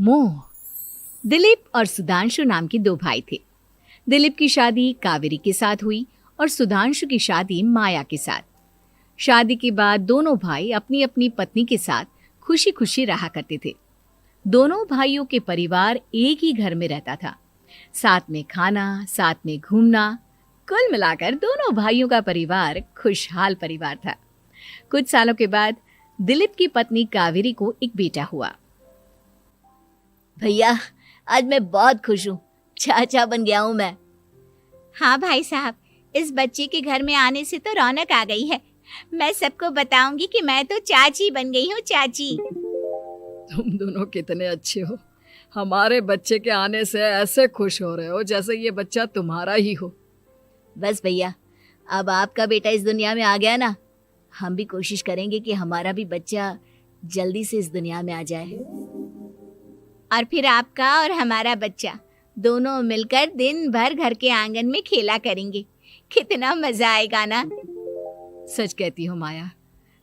मोह। दिलीप और सुधांशु नाम के दो भाई थे। दिलीप की शादी कावेरी के साथ हुई और सुधांशु की शादी माया के साथ। शादी के बाद दोनों भाई अपनी अपनी पत्नी के साथ खुशी खुशी रहा करते थे। दोनों भाइयों के परिवार एक ही घर में रहता था। साथ में खाना, साथ में घूमना, कुल मिलाकर दोनों भाइयों का परिवार खुशहाल परिवार था। कुछ सालों के बाद दिलीप की पत्नी कावेरी को एक बेटा हुआ। भैया, आज मैं बहुत खुश हूँ, चाचा बन गया हूँ मैं। हाँ भाई साहब, इस बच्चे के घर में आने से तो रौनक आ गई है। मैं सबको बताऊंगी कि मैं तो चाची बन गई हूँ, चाची। तुम दोनों कितने अच्छे हो। हमारे बच्चे के आने से ऐसे खुश हो रहे हो जैसे ये बच्चा तुम्हारा ही हो। बस भैया, अब आपका बेटा इस दुनिया में आ गया ना, हम भी कोशिश करेंगे कि हमारा भी बच्चा जल्दी से इस दुनिया में आ जाए। और फिर आपका और हमारा बच्चा दोनों मिलकर दिन भर घर के आंगन में खेला करेंगे। कितना मजा आएगा ना। सच कहती हो माया,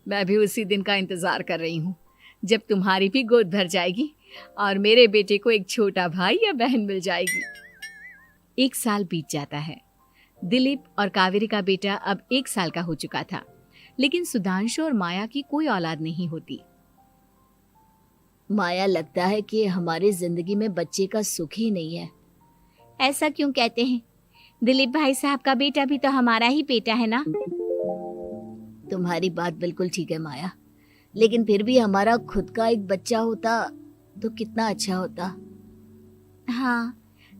मैं भी उसी दिन का इंतजार कर रही हूँ जब तुम्हारी भी गोद भर जाएगी और मेरे बेटे को एक छोटा भाई या बहन मिल जाएगी। 1 साल बीत जाता है। दिलीप और कावेरी का बेटा अब 1 साल का हो चुका था, लेकिन सुधांशु और माया की कोई औलाद नहीं होती। माया, लगता है कि हमारी जिंदगी में बच्चे का सुख ही नहीं है। ऐसा क्यों कहते हैं? दिलीप भाई साहब का बेटा भी तो हमारा ही बेटा है ना। तुम्हारी बात बिल्कुल ठीक है माया, लेकिन फिर भी हमारा खुद का एक बच्चा होता तो कितना अच्छा होता। हाँ,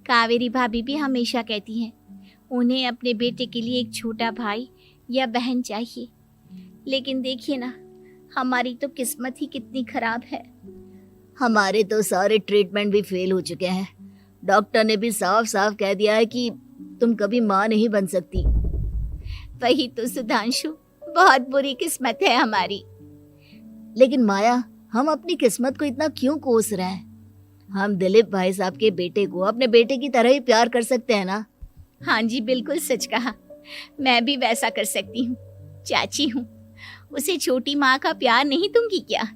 कावेरी भाभी भी हमेशा कहती हैं उन्हें अपने बेटे के लिए एक छोटा भाई या बहन चाहिए। लेकिन देखिए ना, हमारी तो किस्मत ही कितनी खराब है। हमारे तो सारे ट्रीटमेंट भी फेल हो चुके हैं। डॉक्टर ने भी साफ साफ कह दिया है कि तुम कभी माँ नहीं बन सकती। वही तो सुधांशु, बहुत बुरी किस्मत है हमारी। लेकिन माया, हम अपनी किस्मत को इतना क्यों कोस रहे हैं? हम दिलीप भाई साहब के बेटे को अपने बेटे की तरह ही प्यार कर सकते हैं ना। हाँ जी, बिल्कुल सच कहा। मैं भी वैसा कर सकती हूँ। चाची हूँ, उसे छोटी माँ का प्यार नहीं दूंगी क्या?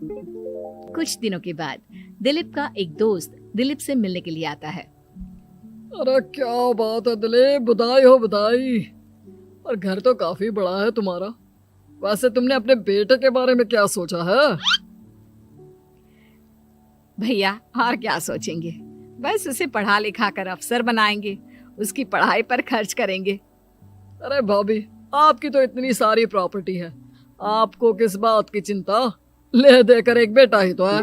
कुछ दिनों के बाद दिलीप का एक दोस्त दिलीप से मिलने के लिए आता है। अरे क्या बात है दिलीप, बधाई हो बधाई। और घर तो काफी बड़ा है तुम्हारा। वैसे तुमने अपने बेटे के बारे में क्या सोचा है? भैया, और क्या सोचेंगे, बस उसे पढ़ा लिखा कर अफसर बनाएंगे, उसकी पढ़ाई पर खर्च करेंगे। अरे भाभी, आपकी तो इतनी सारी प्रॉपर्टी है, आपको किस बात की चिंता? ले देकर एक बेटा ही तो है।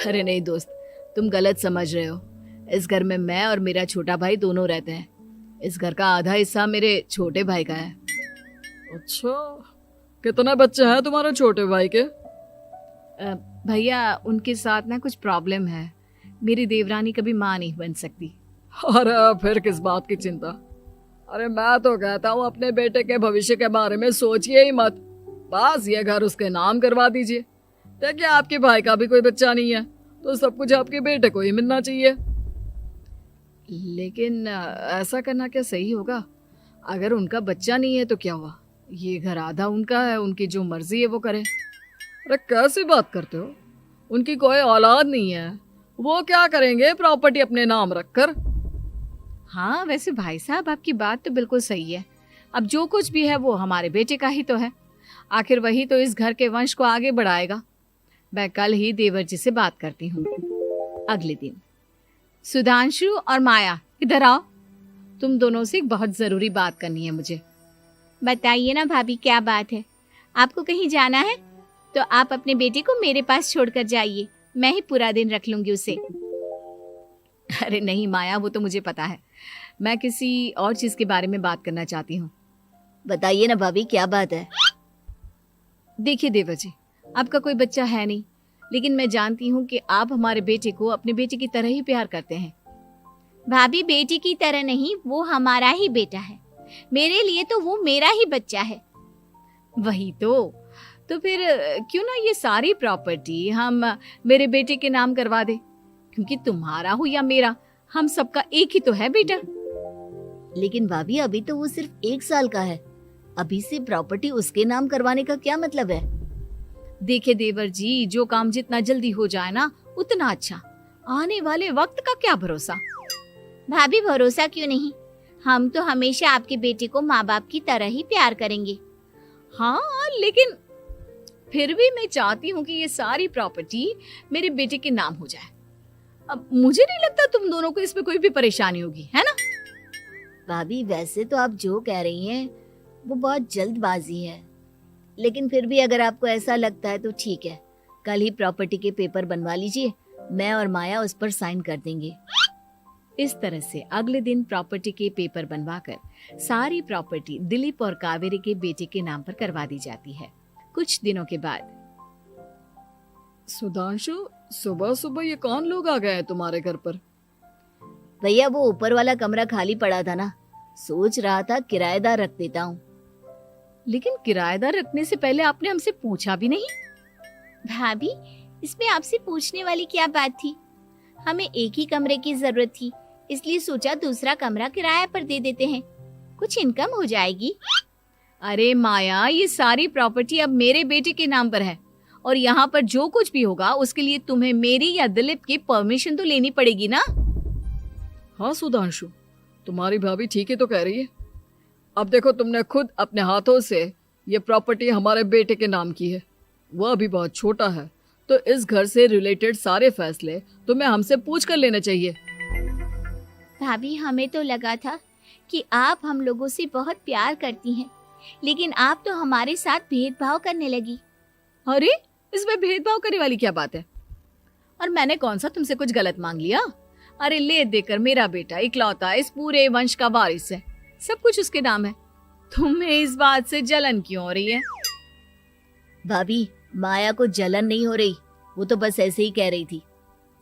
अरे नहीं दोस्त, तुम गलत समझ रहे हो। इस घर में मैं और मेरा छोटा भाई दोनों रहते हैं। इस घर का आधा हिस्सा मेरे छोटे भाई का है। अच्छा, कितने बच्चे हैं तुम्हारे छोटे भाई के? भैया, उनके साथ ना कुछ प्रॉब्लम है। मेरी देवरानी कभी माँ नहीं बन सकती। अरे फिर किस बात की चिंता? अरे मैं तो कहता हूँ अपने बेटे के भविष्य के बारे में सोचिए ही मत। बस ये घर उसके नाम करवा दीजिए। देखिए, आपके भाई का भी कोई बच्चा नहीं है तो सब कुछ आपके बेटे को ही मिलना चाहिए। लेकिन ऐसा करना क्या सही होगा? अगर उनका बच्चा नहीं है तो क्या हुआ? ये घर आधा उनका है, उनकी जो मर्जी है वो करें। अरे कैसी बात करते हो? उनकी कोई औलाद नहीं है, वो क्या करेंगे प्रॉपर्टी अपने नाम रखकर? हाँ, वैसे भाई साहब, आपकी बात तो बिल्कुल सही है। अब जो कुछ भी है वो हमारे बेटे का ही तो है। आखिर वही तो इस घर के वंश को आगे बढ़ाएगा। मैं कल ही देवर जी से बात करती हूँ। अगले दिन सुधांशु और माया, इधर आओ। तुम दोनों से एक बहुत जरूरी बात करनी है मुझे। बताइए ना भाभी, क्या बात है? आपको कहीं जाना है तो आप अपने बेटे को मेरे पास छोड़कर जाइए। मैं ही पूरा दिन रख लूंगी उसे। अरे नहीं माया, वो तो मुझे पता है। मैं किसी और चीज के बारे में बात करना चाहती हूँ। बताइए ना भाभी, क्या बात है? देखिए देवर जी, आपका कोई बच्चा है नहीं, लेकिन मैं जानती हूँ कि आप हमारे बेटे को अपने बेटे की तरह ही प्यार करते हैं। भाभी, बेटी की तरह नहीं, वो हमारा ही बेटा है। मेरे लिए तो वो मेरा ही बच्चा है। वही तो फिर क्यों ना ये सारी प्रॉपर्टी हम मेरे बेटे के नाम करवा दे, क्योंकि तुम्हारा हो या मेरा, हम सबका एक ही तो है बेटा। लेकिन भाभी, अभी तो वो सिर्फ 1 साल का है। अभी से प्रॉपर्टी उसके नाम करवाने का क्या मतलब है? देखिए देवर जी, जो काम जितना जल्दी हो जाए ना उतना अच्छा। आने वाले वक्त का क्या भरोसा। भाभी भरोसा क्यों नहीं, हम तो हमेशा आपके बेटे को माँ बाप की तरह ही प्यार करेंगे। हाँ, लेकिन फिर भी मैं चाहती हूँ कि ये सारी प्रॉपर्टी मेरे बेटे के नाम हो जाए। अब मुझे नहीं लगता तुम दोनों को इसमें कोई भी परेशानी होगी, है ना? भाभी वैसे तो आप जो कह रही हैं वो बहुत जल्दबाजी है, लेकिन फिर भी अगर आपको ऐसा लगता है तो ठीक है, कल ही प्रॉपर्टी के पेपर बनवा लीजिए, मैं और माया उस पर साइन कर देंगे। इस तरह से अगले दिन प्रॉपर्टी के पेपर बनवाकर सारी प्रॉपर्टी दिलीप और कावेरी के बेटे के नाम पर करवा दी जाती है। कुछ दिनों के बाद सुधांशु, सुबह सुबह ये कौन लोग आ गए हैं तुम्हारे घर पर? भैया वो ऊपर वाला कमरा खाली पड़ा था ना, सोच रहा था किराएदार रख देता हूँ। लेकिन किराएदार रखने से पहले आपने हमसे पूछा भी नहीं। भाभी इसमें आपसे पूछने वाली क्या बात थी, हमें एक ही कमरे की जरूरत थी, इसलिए सोचा दूसरा कमरा किराया पर दे देते हैं, कुछ इनकम हो जाएगी। अरे माया, ये सारी प्रॉपर्टी अब मेरे बेटे के नाम पर है और यहाँ पर जो कुछ भी होगा उसके लिए तुम्हें मेरी या दिलीप की परमिशन तो लेनी पड़ेगी ना। हाँ सुधांशु, तुम्हारी भाभी ठीक ही तो कह रही है। अब देखो, तुमने खुद अपने हाथों से ये प्रॉपर्टी हमारे बेटे के नाम की है, वह अभी बहुत छोटा है, तो इस घर से रिलेटेड सारे फैसले तुम्हें हमसे पूछ कर लेने चाहिए। भाभी हमें तो लगा था कि आप हम लोगों से बहुत प्यार करती हैं, लेकिन आप तो हमारे साथ भेदभाव करने लगी। अरे, इसमें भेदभाव करने वाली क्या बात है? और मैंने कौन सा तुमसे कुछ गलत मांग लिया? अरे ले देकर मेरा बेटा इकलौता इस पूरे वंश का वारिस है, सब कुछ उसके नाम है। तुम्हें इस बात से जलन क्यों हो रही है? भाभी माया को जलन नहीं हो रही, वो तो बस ऐसे ही कह रही थी।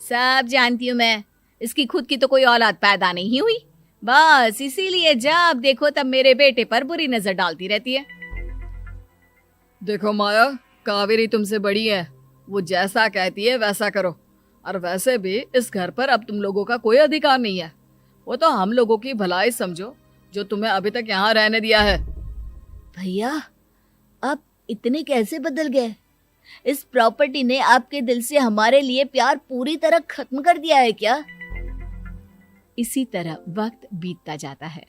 सब जानती हूँ मैं, इसकी खुद की तो कोई औलाद पैदा नहीं हुई, बस इसीलिए जब देखो तब मेरे बेटे पर बुरी नजर डालती रहती है। देखो माया, कावेरी तुमसे बड़ी है, वो जैसा कहती है वैसा करो। और वैसे भी इस घर पर अब तुम लोगों का कोई अधिकार नहीं है, वो तो हम लोगों की भलाई समझो जो तुम्हें अभी तक यहाँ रहने दिया है। भैया आप इतने कैसे बदल गए? इस प्रॉपर्टी ने आपके दिल से हमारे लिए प्यार पूरी तरह खत्म कर दिया है क्या? इसी तरह वक्त बीतता जाता है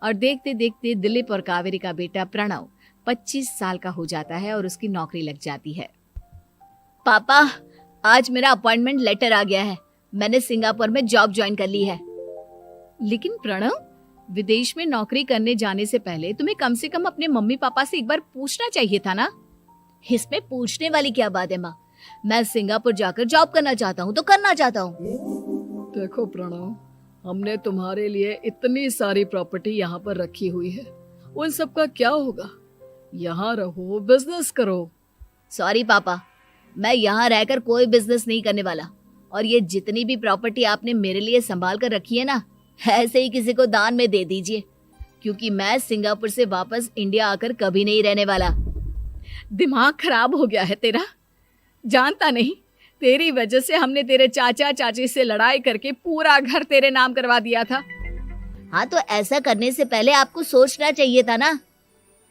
और देखते देखते दिलीप और कावेरी का बेटा प्रणव 25 साल का हो जाता है और उसकी नौकरी लग जाती है। पापा, आज मेरा अपॉइंटमेंट लेटर आ गया है, मैंने सिंगापुर में जॉब ज्वाइन कर ली है। लेकिन प्रणव, विदेश में नौकरी करने जाने से पहले तुम्हें कम से कम अपने मम्मी पापा से एक बार पूछना चाहिए था ना। इसमें पूछने वाली क्या बात है माँ, मैं सिंगापुर जाकर जॉब करना चाहता हूँ तो करना चाहता हूँ। देखो प्रणव, हमने तुम्हारे लिए इतनी सारी प्रॉपर्टी यहाँ पर रखी हुई है, उन सब का क्या होगा? यहाँ रहो, बिजनेस करो। सॉरी पापा, मैं यहाँ रहकर कोई बिजनेस नहीं करने वाला, और ये जितनी भी प्रॉपर्टी आपने मेरे लिए संभाल कर रखी है ना, ऐसे ही किसी को दान में दे दीजिए, क्योंकि मैं सिंगापुर से वापस इंडिया आकर कभी नहीं रहने वाला। दिमाग खराब हो गया है तेरा, जानता नहीं तेरी वजह से हमने तेरे चाचा चाची से लड़ाई करके पूरा घर तेरे नाम करवा दिया था। हाँ तो ऐसा करने से पहले आपको सोचना चाहिए था ना।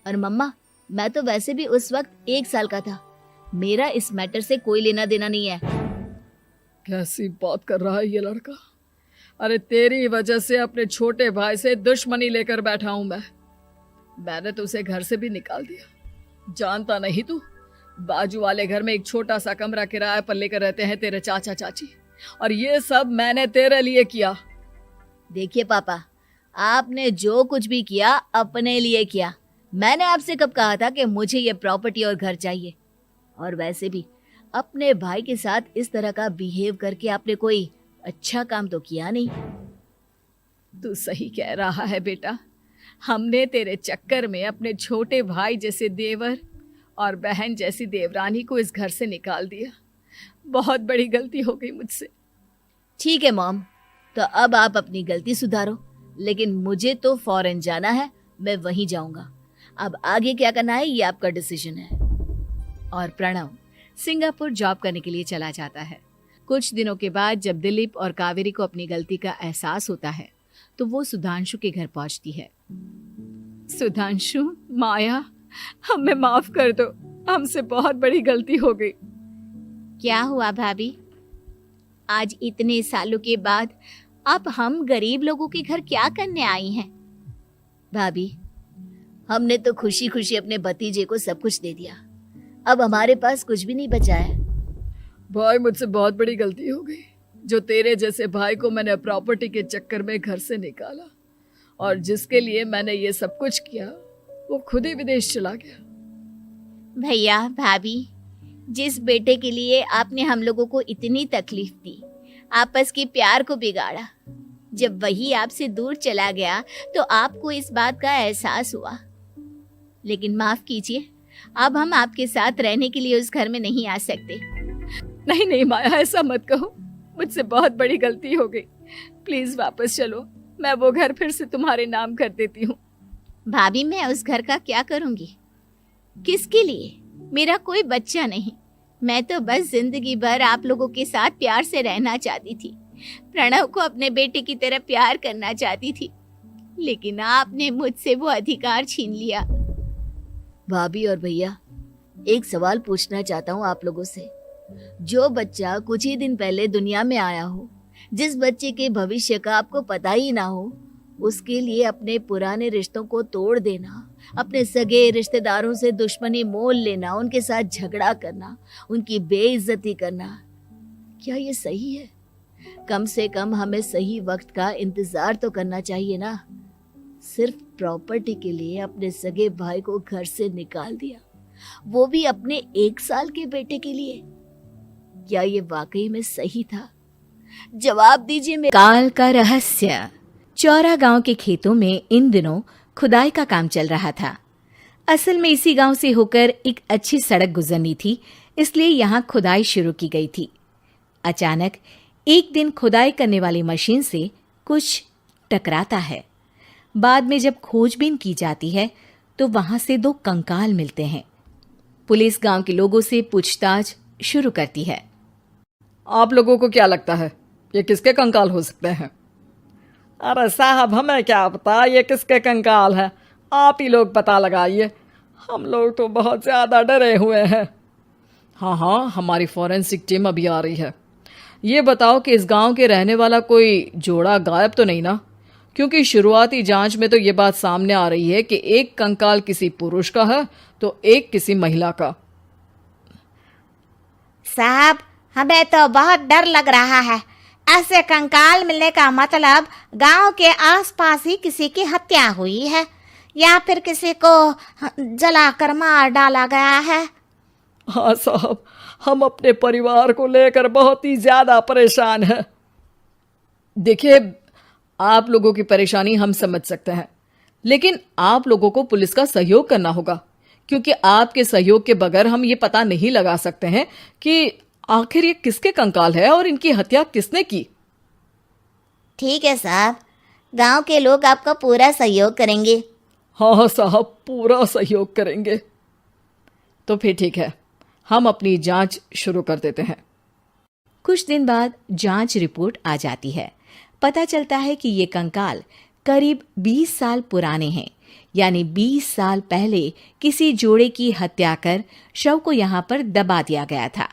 और मम्मा, मैं तो वैसे भी उस वक्त 1 साल का था, मेरा इस मैटर से कोई लेना देना नहीं है। कैसी बात कर रहा है ये लड़का? अरे तेरी वजह से अपने छोटे भाई से दुश्मनी लेकर बैठा हूं मैंने तो उसे घर से भी निकाल दिया। जानता नहीं तू, बाजू वाले घर में एक छोटा सा कमरा किराए पर लेकर रहते हैं तेरे चाचा चाची, और ये सब मैंने तेरे लिए किया। देखिए पापा, आपने जो कुछ भी किया अपने लिए किया। मैंने आपसे कब कहा था कि मुझे ये प्रॉपर्टी और घर चाहिए? और वैसे भी अपने भाई के साथ इस तरह का बिहेव करके आपने कोई अच्छा काम तो किया नहीं। तू सही कह रहा है बेटा, हमने तेरे चक्कर में अपने छोटे भाई जैसे देवर और बहन जैसी देवरानी को इस घर से निकाल दिया। बहुत बड़ी गलती हो गई मुझसे। ठीक है मॉम, तो अब आप अपनी गलती सुधारो, लेकिन मुझे तो फॉरेन जाना है, मैं वहीं जाऊंगा। अब आगे क्या करना है ये आपका डिसीजन है। और प्रणव सिंगापुर जॉब करने के लिए चला जाता है। कुछ दिनों के बाद जब दिलीप और कावेरी को अपनी गलती का एहसास होता है तो वो सुधांशु के घर पहुंचती है। सुधांशु, माया, हमें माफ कर दो, हमसे बहुत बड़ी गलती हो गई। क्या हुआ भाभी? आज इतने सालों के बाद अब हम गरीब लोगों के घर क्या करने आई हैं? भाभी, हमने तो खुशी खुशी अपने भतीजे को सब कुछ दे दिया, अब हमारे पास कुछ भी नहीं बचा है। भाई मुझसे बहुत बड़ी गलती हो गई, जो तेरे जैसे भाई को मैंने प्रॉपर्टी के चक्कर में घर से निकाला, और जिसके लिए मैंने ये सब कुछ किया वो खुद ही विदेश चला गया। भैया भाभी, जिस बेटे के लिए आपने हम लोगों को इतनी तकलीफ दी, आपस के प्यार को बिगाड़ा, जब वही आपसे दूर चला गया तो आपको इस बात का एहसास हुआ। लेकिन माफ कीजिए, अब हम आपके साथ रहने के लिए उस घर में नहीं आ सकते। नहीं नहीं माया, ऐसा मत कहो, मुझसे बहुत बड़ी गलती हो गई, प्लीज वापस चलो, मैं वो घर फिर से तुम्हारे नाम कर देती हूँ। भाभी, मैं उस घर का क्या करूंगी? किसके लिए? मेरा कोई बच्चा नहीं, मैं तो बस जिंदगी भर आप लोगों के साथ प्यार से रहना चाहती थी, प्रणव को अपने बेटे की तरह प्यार करना चाहती थी, लेकिन आपने मुझसे वो अधिकार छीन लिया। भाभी और भैया, एक सवाल पूछना चाहता हूँ आप लोगों से। जो बच्चा कुछ ही दिन पहले दुनिया में आया हो, जिस बच्चे के भविष्य का आपको पता ही ना हो, उसके लिए अपने पुराने रिश्तों को तोड़ देना, अपने सगे रिश्तेदारों से दुश्मनी मोल लेना, उनके साथ झगड़ा करना, उनकी बेइज्जती करना, क्या ये सही है? कम से कम हमें सही वक्त का इंतजार तो करना चाहिए ना। सिर्फ प्रॉपर्टी के लिए अपने सगे भाई को घर से निकाल दिया, वो भी अपने 1 साल के बेटे के लिए। क्या ये वाकई में सही था? जवाब दीजिए मेरे। काल का रहस्य। चौरा गांव के खेतों में इन दिनों खुदाई का काम चल रहा था। असल में इसी गांव से होकर एक अच्छी सड़क गुजरनी थी, इसलिए यहाँ खुदाई शुरू की गई थी। अचानक एक दिन खुदाई करने वाली मशीन से कुछ टकराता है। बाद में जब खोजबीन की जाती है तो वहां से 2 कंकाल मिलते हैं। पुलिस गांव के लोगों से पूछताछ शुरू करती है। आप लोगों को क्या लगता है ये किसके कंकाल हो सकते हैं? अरे साहब, हमें क्या पता ये किसके कंकाल है, आप ही लोग पता लगाइए, हम लोग तो बहुत ज़्यादा डरे हुए हैं। हाँ हाँ, हमारी फॉरेंसिक टीम अभी आ रही है। ये बताओ कि इस गांव के रहने वाला कोई जोड़ा गायब तो नहीं ना? क्योंकि शुरुआती जांच में तो ये बात सामने आ रही है कि एक कंकाल किसी पुरुष का है तो एक किसी महिला का। साहब, हमें तो बहुत डर लग रहा है। ऐसे कंकाल मिलने का मतलब गांव के आसपास ही किसी की हत्या हुई है या फिर किसी को जलाकर मार डाला गया है। हाँ साहब, हम अपने परिवार को लेकर बहुत ही ज्यादा परेशान हैं। देखिए, आप लोगों की परेशानी हम समझ सकते हैं, लेकिन आप लोगों को पुलिस का सहयोग करना होगा, क्योंकि आपके सहयोग के बगैर हम ये पता नहीं लगा सकते हैं कि आखिर ये किसके कंकाल है और इनकी हत्या किसने की। ठीक है साहब, गांव के लोग आपका पूरा सहयोग करेंगे। हाँ साहब, पूरा सहयोग करेंगे। तो फिर ठीक है, हम अपनी जांच शुरू कर देते हैं। कुछ दिन बाद जांच रिपोर्ट आ जाती है। पता चलता है कि ये कंकाल करीब 20 साल पुराने हैं, यानी 20 साल पहले किसी जोड़े की हत्या कर शव को यहाँ पर दबा दिया गया था।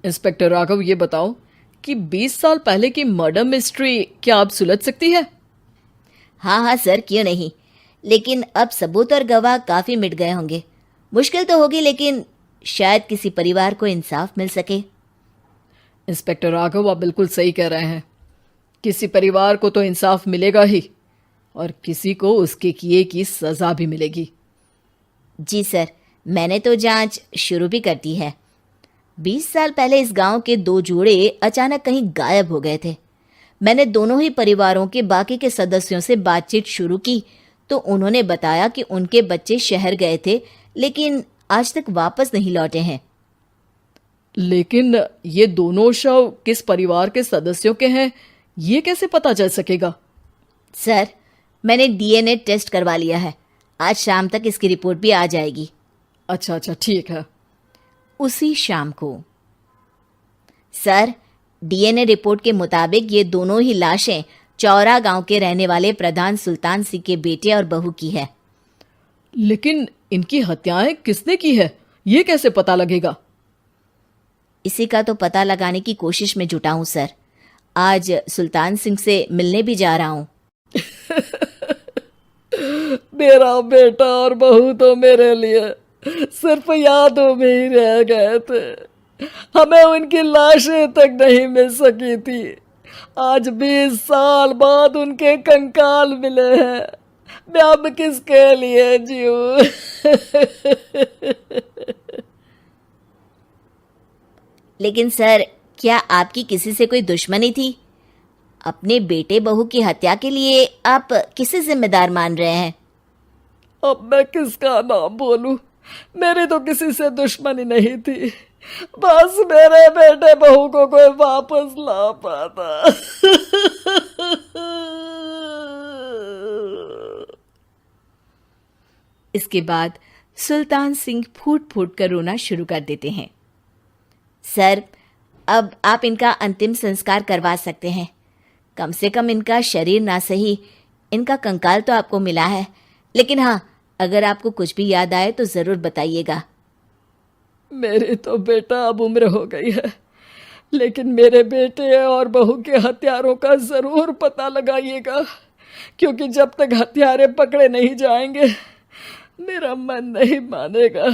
इंस्पेक्टर राघव, ये बताओ कि 20 साल पहले की मर्डर मिस्ट्री क्या अब सुलझ सकती है? हाँ हाँ सर, क्यों नहीं, लेकिन अब सबूत और गवाह काफी मिट गए होंगे। मुश्किल तो होगी, लेकिन शायद किसी परिवार को इंसाफ मिल सके। इंस्पेक्टर राघव, आप बिल्कुल सही कह रहे हैं। किसी परिवार को तो इंसाफ मिलेगा ही, और किसी को उसके किए की सजा भी मिलेगी। जी सर, मैंने तो जांच शुरू भी कर दी है। 20 साल पहले इस गांव के 2 जोड़े अचानक कहीं गायब हो गए थे। मैंने दोनों ही परिवारों के बाकी के सदस्यों से बातचीत शुरू की तो उन्होंने बताया कि उनके बच्चे शहर गए थे, लेकिन आज तक वापस नहीं लौटे हैं। लेकिन ये दोनों शव किस परिवार के सदस्यों के हैं, ये कैसे पता चल सकेगा? सर, मैंने डीएनए टेस्ट करवा लिया है, आज शाम तक इसकी रिपोर्ट भी आ जाएगी। अच्छा, ठीक है। उसी शाम को सर, डीएनए रिपोर्ट के मुताबिक ये दोनों ही लाशें चौरा गांव के रहने वाले प्रधान सुल्तान सिंह के बेटे और बहू की है। लेकिन इनकी हत्याएं किसने की है, ये कैसे पता लगेगा? इसी का तो पता लगाने की कोशिश में जुटा हूं सर। आज सुल्तान सिंह से मिलने भी जा रहा हूं। मेरा बेटा और बहू तो मेरे लिए सिर्फ यादों में ही रह गए थे। हमें उनकी लाशें तक नहीं मिल सकी थी। आज 20 साल बाद उनके कंकाल मिले हैं। मैं अब किसके लिए जीऊं? लेकिन सर, क्या आपकी किसी से कोई दुश्मनी थी? अपने बेटे बहू की हत्या के लिए आप किसे जिम्मेदार मान रहे हैं? अब मैं किसका नाम बोलूं? मेरी तो किसी से दुश्मनी नहीं थी। बस मेरे बेटे बहू को कोई वापस ला पाता। इसके बाद सुल्तान सिंह फूट फूट कर रोना शुरू कर देते हैं। सर, अब आप इनका अंतिम संस्कार करवा सकते हैं। कम से कम इनका शरीर ना सही, इनका कंकाल तो आपको मिला है। लेकिन हाँ, अगर आपको कुछ भी याद आए तो ज़रूर बताइएगा। मेरी तो बेटा अब उम्र हो गई है, लेकिन मेरे बेटे और बहू के हत्यारों का ज़रूर पता लगाइएगा, क्योंकि जब तक हत्यारे पकड़े नहीं जाएंगे मेरा मन नहीं मानेगा।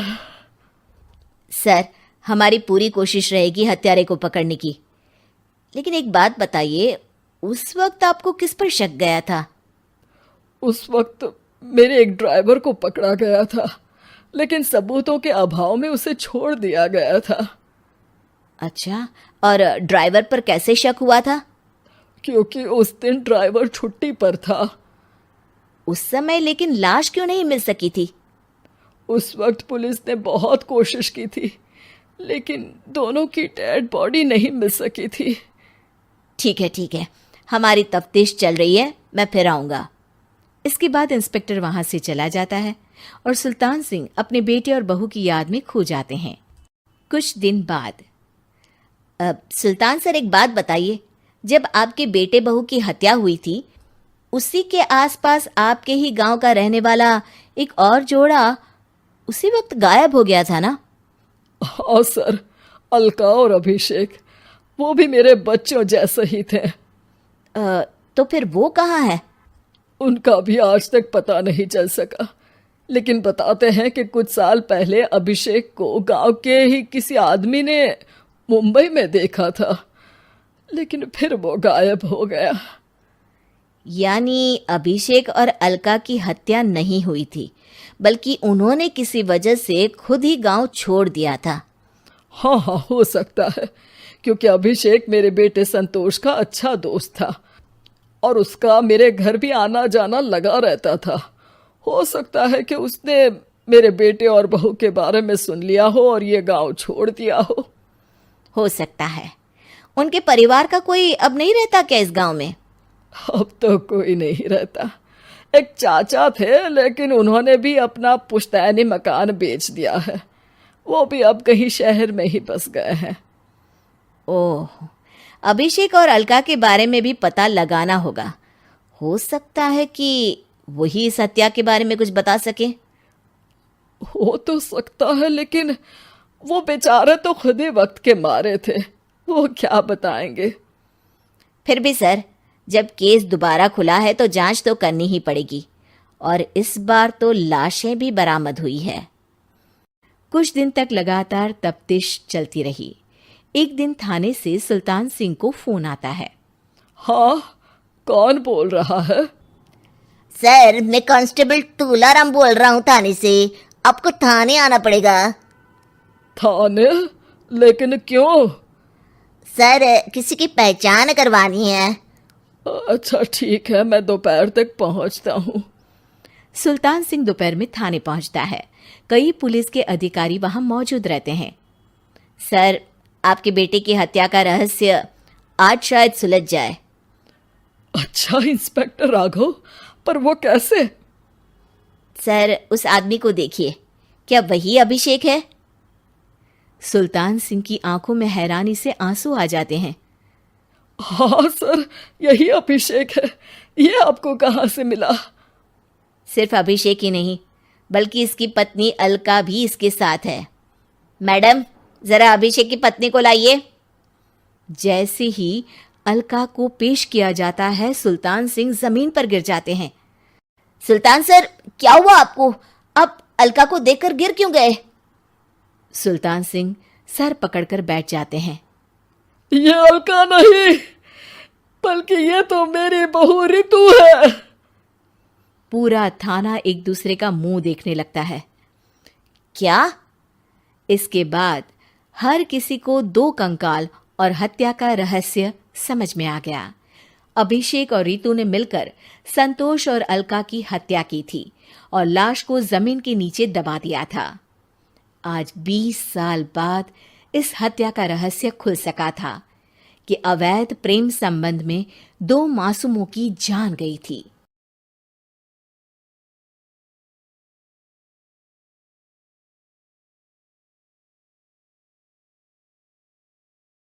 सर, हमारी पूरी कोशिश रहेगी हत्यारे को पकड़ने की। लेकिन एक बात बताइए, उस वक्त आपको किस पर शक गया था? उस वक्त मेरे एक ड्राइवर को पकड़ा गया था, लेकिन सबूतों के अभाव में उसे छोड़ दिया गया था। अच्छा, और ड्राइवर पर कैसे शक हुआ था? क्योंकि उस दिन ड्राइवर छुट्टी पर था। उस समय लेकिन लाश क्यों नहीं मिल सकी थी? उस वक्त पुलिस ने बहुत कोशिश की थी, लेकिन दोनों की डेड बॉडी नहीं मिल सकी थी। ठीक है, हमारी तफ्तीश चल रही है, मैं फिर आऊँगा। इसके बाद इंस्पेक्टर वहां से चला जाता है और सुल्तान सिंह अपने बेटे और बहू की याद में खो जाते हैं। कुछ दिन बाद सुल्तान सर, एक बात बताइए, जब आपके बेटे बहू की हत्या हुई थी, उसी के आसपास आपके ही गांव का रहने वाला एक और जोड़ा उसी वक्त गायब हो गया था ना? हाँ सर, अलका और अभिषेक, वो भी मेरे बच्चों जैसे ही थे। तो फिर वो कहाँ है? उनका भी आज तक पता नहीं चल सका, लेकिन बताते हैं कि कुछ साल पहले अभिषेक को गांव के ही किसी आदमी ने मुंबई में देखा था, लेकिन फिर वो गायब हो गया। यानी अभिषेक और अलका की हत्या नहीं हुई थी, बल्कि उन्होंने किसी वजह से खुद ही गांव छोड़ दिया था। हाँ, हो सकता है, क्योंकि अभिषेक मेरे बेटे संतोष का अच्छा दोस्त था और उसका मेरे घर भी आना जाना लगा रहता था। हो सकता है कि उसने मेरे बेटे और बहू के बारे में सुन लिया हो और ये गांव छोड़ दिया हो। हो सकता है। उनके परिवार का कोई अब नहीं रहता क्या इस गांव में? अब तो कोई नहीं रहता। एक चाचा थे, लेकिन उन्होंने भी अपना पुश्तैनी मकान बेच दिया है। वो भी अब कहीं शहर में ही बस गए हैं। ओह, अभिषेक और अलका के बारे में भी पता लगाना होगा। हो सकता है कि वही इस हत्या के बारे में कुछ बता सके। हो तो सकता है, लेकिन वो बेचारे तो खुद ही वक्त के मारे थे, वो क्या बताएंगे। फिर भी सर, जब केस दोबारा खुला है तो जांच तो करनी ही पड़ेगी, और इस बार तो लाशें भी बरामद हुई है। कुछ दिन तक लगातार तफ्तीश चलती रही। एक दिन थाने से सुल्तान सिंह को फोन आता है। हाँ, कौन बोल रहा है? सर, मैं कांस्टेबल तुलाराम बोल रहा हूँ थाने से। आपको थाने आना पड़ेगा। थाने? लेकिन क्यों? सर, किसी की पहचान करवानी है। अच्छा ठीक है, मैं दोपहर तक पहुंचता हूँ। सुल्तान सिंह दोपहर में थाने पहुंचता है। कई पुलिस के अधिकारी वहां मौजूद रहते हैं। सर, आपके बेटे की हत्या का रहस्य आज शायद सुलझ जाए। अच्छा इंस्पेक्टर राघव, पर वो कैसे? सर, उस आदमी को देखिए, क्या वही अभिषेक है? सुल्तान सिंह की आंखों में हैरानी से आंसू आ जाते हैं। हाँ सर, यही अभिषेक है। ये आपको कहाँ से मिला? सिर्फ अभिषेक ही नहीं, बल्कि इसकी पत्नी अलका भी इसके साथ है। मैडम, जरा अभिषेक की पत्नी को लाइए। जैसे ही अलका को पेश किया जाता है, सुल्तान सिंह जमीन पर गिर जाते हैं। सुल्तान सर, क्या हुआ आपको? आप अलका को देखकर गिर क्यों गए? सुल्तान सिंह सर पकड़कर बैठ जाते हैं। ये अलका नहीं, बल्कि ये तो मेरी बहू रितु है। पूरा थाना एक दूसरे का मुंह देखने लगता है। क्या? इसके बाद हर किसी को 2 कंकाल और हत्या का रहस्य समझ में आ गया। अभिषेक और रितु ने मिलकर संतोष और अलका की हत्या की थी और लाश को जमीन के नीचे दबा दिया था। आज 20 साल बाद इस हत्या का रहस्य खुल सका था कि अवैध प्रेम संबंध में 2 मासूमों की जान गई थी।